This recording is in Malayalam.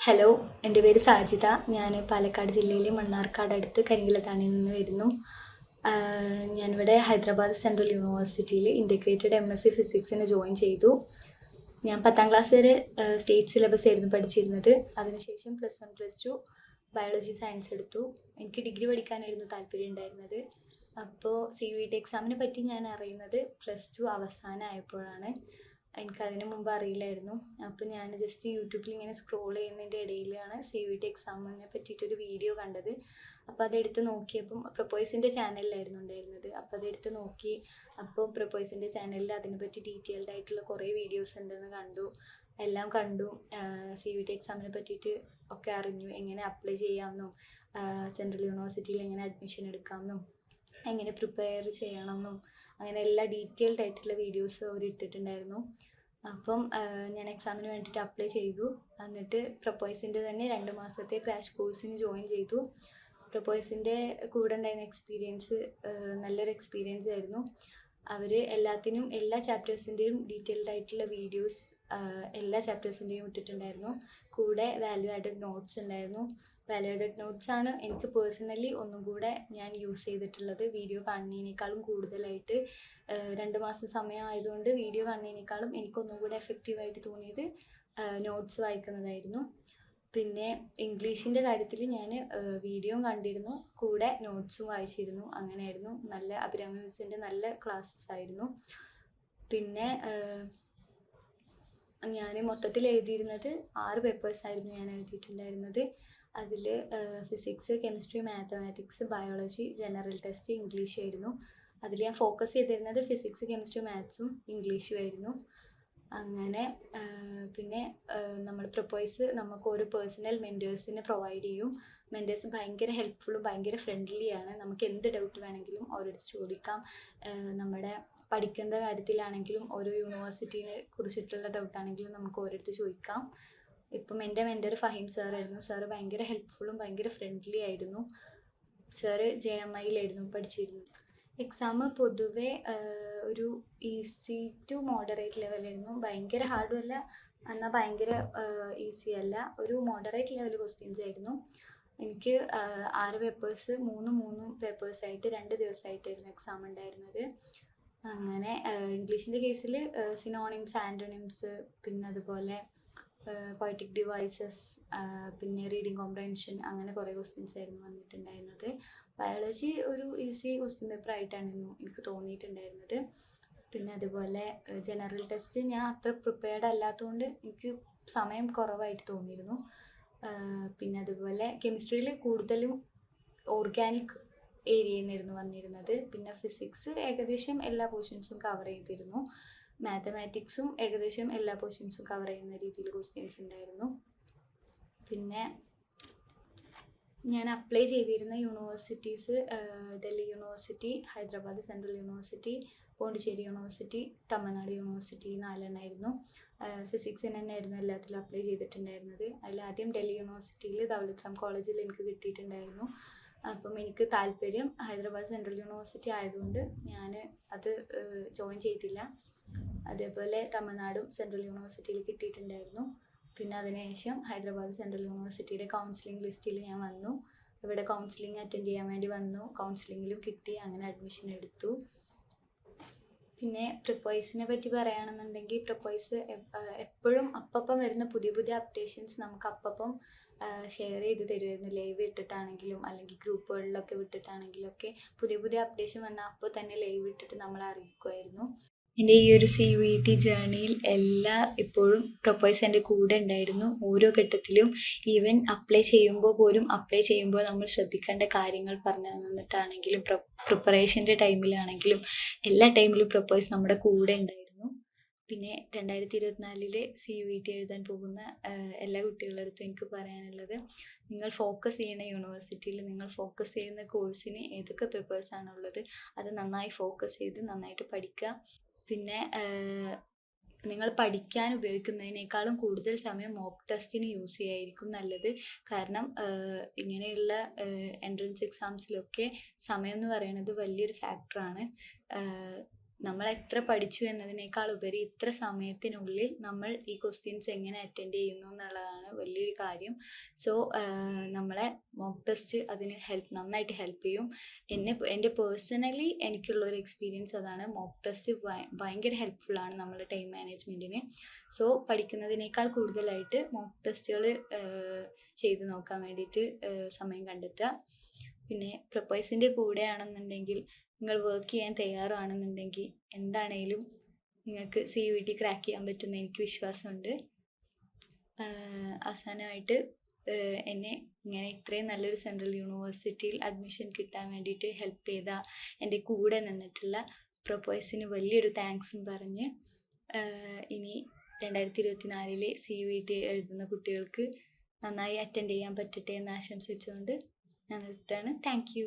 ഹലോ, എൻ്റെ പേര് സാജിത. ഞാൻ പാലക്കാട് ജില്ലയിലെ മണ്ണാർക്കാട് അടുത്ത് കരിങ്കിലത്താണിയിൽ നിന്ന് വരുന്നു. ഞാനിവിടെ ഹൈദരാബാദ് സെൻട്രൽ യൂണിവേഴ്സിറ്റിയിൽ ഇൻ്റഗ്രേറ്റഡ് MSc ഫിസിക്സിന് ജോയിൻ ചെയ്തു. ഞാൻ 10ാം ക്ലാസ് വരെ സ്റ്റേറ്റ് സിലബസ് ആയിരുന്നു പഠിച്ചിരുന്നത്. അതിനുശേഷം +1 +2 ബയോളജി സയൻസ് എടുത്തു. എനിക്ക് ഡിഗ്രി പഠിക്കാനായിരുന്നു താല്പര്യം ഉണ്ടായിരുന്നത്. അപ്പോൾ CUET എക്സാമിനെ പറ്റി ഞാൻ അറിയുന്നത് +2 അവസാനമായപ്പോഴാണ്. എനിക്കതിന് മുമ്പ് അറിയില്ലായിരുന്നു. അപ്പോൾ ഞാൻ ജസ്റ്റ് യൂട്യൂബിൽ ഇങ്ങനെ സ്ക്രോൾ ചെയ്യുന്നതിൻ്റെ ഇടയിലാണ് CUET എക്സാമിനെ പറ്റിയിട്ടൊരു വീഡിയോ കണ്ടത്. അപ്പോൾ അതെടുത്ത് നോക്കിയപ്പം പ്രപ്പോയ്സിൻ്റെ ചാനലിലായിരുന്നു ഉണ്ടായിരുന്നത്. അപ്പോൾ അതെടുത്ത് നോക്കി. അപ്പോൾ പ്രപ്പോയ്സിൻ്റെ ചാനലിൽ അതിനെപ്പറ്റി ഡീറ്റെയിൽഡ് ആയിട്ടുള്ള കുറേ വീഡിയോസ് ഉണ്ടെന്ന് എല്ലാം കണ്ടു. CUET എക്സാമിനെ പറ്റിയിട്ട് ഒക്കെ അറിഞ്ഞു. എങ്ങനെ അപ്ലൈ ചെയ്യാമെന്നും സെൻട്രൽ യൂണിവേഴ്സിറ്റിയിൽ എങ്ങനെ അഡ്മിഷൻ എടുക്കാമെന്നും എങ്ങനെ പ്രിപ്പയർ ചെയ്യണമെന്നും അങ്ങനെ എല്ലാ ഡീറ്റെയിൽഡ് ആയിട്ടുള്ള വീഡിയോസ് അവർ ഇട്ടിട്ടുണ്ടായിരുന്നു. അപ്പം ഞാൻ എക്സാമിന് വേണ്ടിയിട്ട് അപ്ലൈ ചെയ്തു. എന്നിട്ട് പ്രപ്പോയ്സിൻ്റെ തന്നെ 2 മാസത്തെ ക്രാഷ് കോഴ്സിന് ജോയിൻ ചെയ്തു. പ്രപ്പോയ്സിൻ്റെ കൂടെ ഉണ്ടായിരുന്ന എക്സ്പീരിയൻസ് നല്ലൊരു എക്സ്പീരിയൻസ് ആയിരുന്നു. അവർ എല്ലാത്തിനും എല്ലാ ചാപ്റ്റേഴ്സിൻ്റെയും ഡീറ്റെയിൽഡ് ആയിട്ടുള്ള വീഡിയോസ് എല്ലാ ചാപ്റ്റേഴ്സിൻ്റെയും ഇട്ടിട്ടുണ്ടായിരുന്നു. കൂടെ വാല്യൂ ആഡഡ് നോട്ട്സ് ഉണ്ടായിരുന്നു. വാല്യൂ ആഡഡ് നോട്ട്സ് ആണ് എനിക്ക് പേഴ്സണലി ഒന്നും കൂടെ ഞാൻ യൂസ് ചെയ്തിട്ടുള്ളത്. വീഡിയോ കാണുന്നതിനേക്കാളും കൂടുതലായിട്ട് 2 മാസം സമയം ആയതുകൊണ്ട് വീഡിയോ കാണുന്നതിനേക്കാളും എനിക്കൊന്നും കൂടെ എഫക്റ്റീവായിട്ട് തോന്നിയത് നോട്ട്സ് വായിക്കുന്നതായിരുന്നു. പിന്നെ ഇംഗ്ലീഷിൻ്റെ കാര്യത്തിൽ ഞാൻ വീഡിയോയും കണ്ടിരുന്നു, കൂടെ നോട്ട്സും വായിച്ചിരുന്നു. അങ്ങനെയായിരുന്നു. നല്ല അഭിരാമി മിസ്സിൻ്റെ നല്ല ക്ലാസ്സസ് ആയിരുന്നു. പിന്നെ ഞാൻ മൊത്തത്തിൽ എഴുതിയിരുന്നത് 6 പേപ്പേഴ്സായിരുന്നു ഞാൻ എഴുതിയിട്ടുണ്ടായിരുന്നത്. അതിൽ physics, chemistry, mathematics, biology, general test, English ആയിരുന്നു. അതിൽ ഞാൻ ഫോക്കസ് ചെയ്തിരുന്നത് ഫിസിക്സ്, കെമിസ്ട്രി, മാത്സും ഇംഗ്ലീഷും ആയിരുന്നു. അങ്ങനെ പിന്നെ നമ്മൾ പ്രപ്പോയ്സ് നമുക്ക് ഒരു പേഴ്സണൽ മെൻറ്റേഴ്സിനെ പ്രൊവൈഡ് ചെയ്യും. മെൻറ്റേഴ്സ് ഭയങ്കര ഹെൽപ്ഫുള്ളും ഭയങ്കര ഫ്രണ്ട്ലിയാണ്. നമുക്ക് എന്ത് ഡൗട്ട് വേണമെങ്കിലും അവരടുത്ത് ചോദിക്കാം. നമ്മുടെ പഠിക്കുന്ന കാര്യത്തിലാണെങ്കിലും ഓരോ യൂണിവേഴ്സിറ്റിനെ കുറിച്ചിട്ടുള്ള ഡൗട്ടാണെങ്കിലും നമുക്ക് ഓരോരുത്തർ ചോദിക്കാം. ഇപ്പം എൻ്റെ മെൻറ്റർ ഫഹീം സാറായിരുന്നു. സാറ് ഭയങ്കര ഹെൽപ്ഫുള്ളും ഭയങ്കര ഫ്രണ്ട്ലി ആയിരുന്നു. സാറ് JMIയിലായിരുന്നു പഠിച്ചിരുന്നത്. എക്സാം പൊതുവെ ഒരു ഈസി ടു മോഡറേറ്റ് ലെവലായിരുന്നു. ഭയങ്കര ഹാർഡും അല്ല, എന്നാൽ ഭയങ്കര ഈസി അല്ല. ഒരു മോഡറേറ്റ് ലെവൽ ക്വസ്റ്റ്യൻസ് ആയിരുന്നു. എനിക്ക് 6 പേപ്പേഴ്സ് 3 പേപ്പേഴ്സായിട്ട് 2 ദിവസമായിട്ടായിരുന്നു എക്സാം ഉണ്ടായിരുന്നത്. അങ്ങനെ ഇംഗ്ലീഷിൻ്റെ കേസിൽ സിനോണിംസ്, ആൻറ്റോണിംസ്, പിന്നെ അതുപോലെ പോയറ്റിക് ഡിവൈസസ്, പിന്നെ റീഡിങ് കോംപ്രഹെൻഷൻ, അങ്ങനെ കുറേ ക്വസ്റ്റ്യൻസ് ആയിരുന്നു വന്നിട്ടുണ്ടായിരുന്നത്. ബയോളജി ഒരു ഈസി ക്വസ്റ്റ്യൻ പേപ്പർ ആയിട്ടായിരുന്നു എനിക്ക് തോന്നിയിട്ടുണ്ടായിരുന്നത്. പിന്നെ അതുപോലെ ജനറൽ ടെസ്റ്റ് ഞാൻ അത്ര പ്രിപ്പയർഡ് അല്ലാത്തതുകൊണ്ട് എനിക്ക് സമയം കുറവായിട്ട് തോന്നിയിരുന്നു. പിന്നെ അതുപോലെ കെമിസ്ട്രിയിൽ കൂടുതലും ഓർഗാനിക് ഏരിയയിൽ നിന്നായിരുന്നു വന്നിരുന്നത്. പിന്നെ ഫിസിക്സ് ഏകദേശം എല്ലാ പോർഷൻസും കവർ ചെയ്തിരുന്നു. മാത്തമാറ്റിക്സും ഏകദേശം എല്ലാ പോർഷൻസും കവർ ചെയ്യുന്ന രീതിയിൽ ക്വസ്റ്റ്യൻസ് ഉണ്ടായിരുന്നു. പിന്നെ ഞാൻ അപ്ലൈ ചെയ്തിരുന്ന universities Delhi university, Hyderabad central university, Pondicherry university, Tamil Nadu university, 4 എണ്ണമായിരുന്നു. ഫിസിക്സിന് തന്നെയായിരുന്നു എല്ലാത്തിലും അപ്ലൈ ചെയ്തിട്ടുണ്ടായിരുന്നത്. അതിൽ ആദ്യം ഡൽഹി യൂണിവേഴ്സിറ്റിയിൽ ദൗലത് റാം കോളേജിൽ എനിക്ക് കിട്ടിയിട്ടുണ്ടായിരുന്നു. അപ്പം എനിക്ക് താല്പര്യം ഹൈദരാബാദ് സെൻട്രൽ യൂണിവേഴ്സിറ്റി ആയതുകൊണ്ട് ഞാൻ അത് ജോയിൻ ചെയ്തില്ല. അതേപോലെ തമിഴ്നാടും സെൻട്രൽ യൂണിവേഴ്സിറ്റിയിൽ കിട്ടിയിട്ടുണ്ടായിരുന്നു. പിന്നെ അതിനുശേഷം ഹൈദരാബാദ് സെൻട്രൽ യൂണിവേഴ്സിറ്റിയുടെ കൗൺസിലിംഗ് ലിസ്റ്റിൽ ഞാൻ വന്നു. ഇവിടെ കൗൺസിലിംഗ് അറ്റൻഡ് ചെയ്യാൻ വേണ്ടി വന്നു. കൗൺസിലിങ്ങിലും കിട്ടി. അങ്ങനെ അഡ്മിഷൻ എടുത്തു. പിന്നെ പ്രിപ്പോയ്സിനെ പറ്റി പറയുകയാണെന്നുണ്ടെങ്കിൽ പ്രപ്പോയ്സ് എപ്പോഴും അപ്പം വരുന്ന പുതിയ അപ്ഡേഷൻസ് നമുക്ക് അപ്പം ഷെയർ ചെയ്ത് തരുമായിരുന്നു. ലൈവ് ഇട്ടിട്ടാണെങ്കിലും അല്ലെങ്കിൽ ഗ്രൂപ്പുകളിലൊക്കെ വിട്ടിട്ടാണെങ്കിലും ഒക്കെ പുതിയ അപ്ഡേഷൻ വന്നാൽ അപ്പോൾ തന്നെ ലൈവ് ഇട്ടിട്ട് നമ്മളെ അറിയിക്കുമായിരുന്നു. എൻ്റെ ഈ ഒരു CUET ജേർണിയിൽ ഇപ്പോഴും പ്രപ്പോയ്സ് എൻ്റെ കൂടെ ഉണ്ടായിരുന്നു. ഓരോ ഘട്ടത്തിലും ഈവൻ അപ്ലൈ ചെയ്യുമ്പോൾ നമ്മൾ ശ്രദ്ധിക്കേണ്ട കാര്യങ്ങൾ പറഞ്ഞു തന്നിട്ടാണെങ്കിലും പ്രിപ്പറേഷൻ്റെ ടൈമിലാണെങ്കിലും എല്ലാ ടൈമിലും പ്രപ്പോയ്സ് നമ്മുടെ കൂടെ ഉണ്ടായിരുന്നു. പിന്നെ 2024 CUET എഴുതാൻ പോകുന്ന എല്ലാ കുട്ടികളുടെ അടുത്തും എനിക്ക് പറയാനുള്ളത്, നിങ്ങൾ ഫോക്കസ് ചെയ്യുന്ന യൂണിവേഴ്സിറ്റിയിൽ നിങ്ങൾ ഫോക്കസ് ചെയ്യുന്ന കോഴ്സിന് ഏതൊക്കെ പേപ്പേഴ്സാണുള്ളത് അത് നന്നായി ഫോക്കസ് ചെയ്ത് നന്നായിട്ട് പഠിക്കുക. പിന്നെ നിങ്ങൾ പഠിക്കാൻ ഉപയോഗിക്കുന്നതിനേക്കാളും കൂടുതൽ സമയം മോക്ക് ടെസ്റ്റിന് യൂസ് ചെയ്യായിരിക്കും നല്ലത്. കാരണം ഇങ്ങനെയുള്ള എൻട്രൻസ് എക്സാംസിലൊക്കെ സമയം എന്ന് പറയുന്നത് വലിയൊരു ഫാക്ടറാണ്. നമ്മൾ എത്ര പഠിച്ചു എന്നതിനേക്കാൾ ഉപരി ഇത്ര സമയത്തിനുള്ളിൽ നമ്മൾ ഈ ക്വസ്റ്റ്യൻസ് എങ്ങനെ അറ്റൻഡ് ചെയ്യുന്നു എന്നുള്ളതാണ് വലിയൊരു കാര്യം. സോ നമ്മളെ മോക്ക് ടെസ്റ്റ് അതിന് നന്നായിട്ട് ഹെൽപ്പ് ചെയ്യും. എൻ്റെ പേഴ്സണലി എനിക്കുള്ളൊരു എക്സ്പീരിയൻസ് അതാണ്. മോക്ക് ടെസ്റ്റ് ഭയങ്കര ഹെൽപ്ഫുള്ളാണ് നമ്മുടെ ടൈം മാനേജ്മെൻറ്റിന്. സോ പഠിക്കുന്നതിനേക്കാൾ കൂടുതലായിട്ട് മോക്ക് ടെസ്റ്റുകൾ ചെയ്ത് നോക്കാൻ വേണ്ടിയിട്ട് സമയം കണ്ടെത്തുക. പിന്നെ പ്രിപ്പൈസിൻ്റെ കൂടെയാണെന്നുണ്ടെങ്കിൽ നിങ്ങൾ വർക്ക് ചെയ്യാൻ തയ്യാറാണെന്നുണ്ടെങ്കിൽ എന്താണേലും നിങ്ങൾക്ക് CUET ക്രാക്ക് ചെയ്യാൻ പറ്റുമെന്ന് എനിക്ക് വിശ്വാസമുണ്ട്. അവസാനമായിട്ട് എന്നെ ഇങ്ങനെ ഇത്രയും നല്ലൊരു സെൻട്രൽ യൂണിവേഴ്സിറ്റിയിൽ അഡ്മിഷൻ കിട്ടാൻ വേണ്ടിയിട്ട് ഹെൽപ്പ് ചെയ്ത എൻ്റെ കൂടെ നിന്നിട്ടുള്ള പ്രിപ്പൈസിന് വലിയൊരു താങ്ക്സും പറഞ്ഞ് ഇനി 2024 CUET എഴുതുന്ന കുട്ടികൾക്ക് നന്നായി അറ്റൻഡ് ചെയ്യാൻ പറ്റട്ടെ എന്ന് ആശംസിച്ചുകൊണ്ട് ഞാൻ നിർത്തുകയാണ്. Thank you.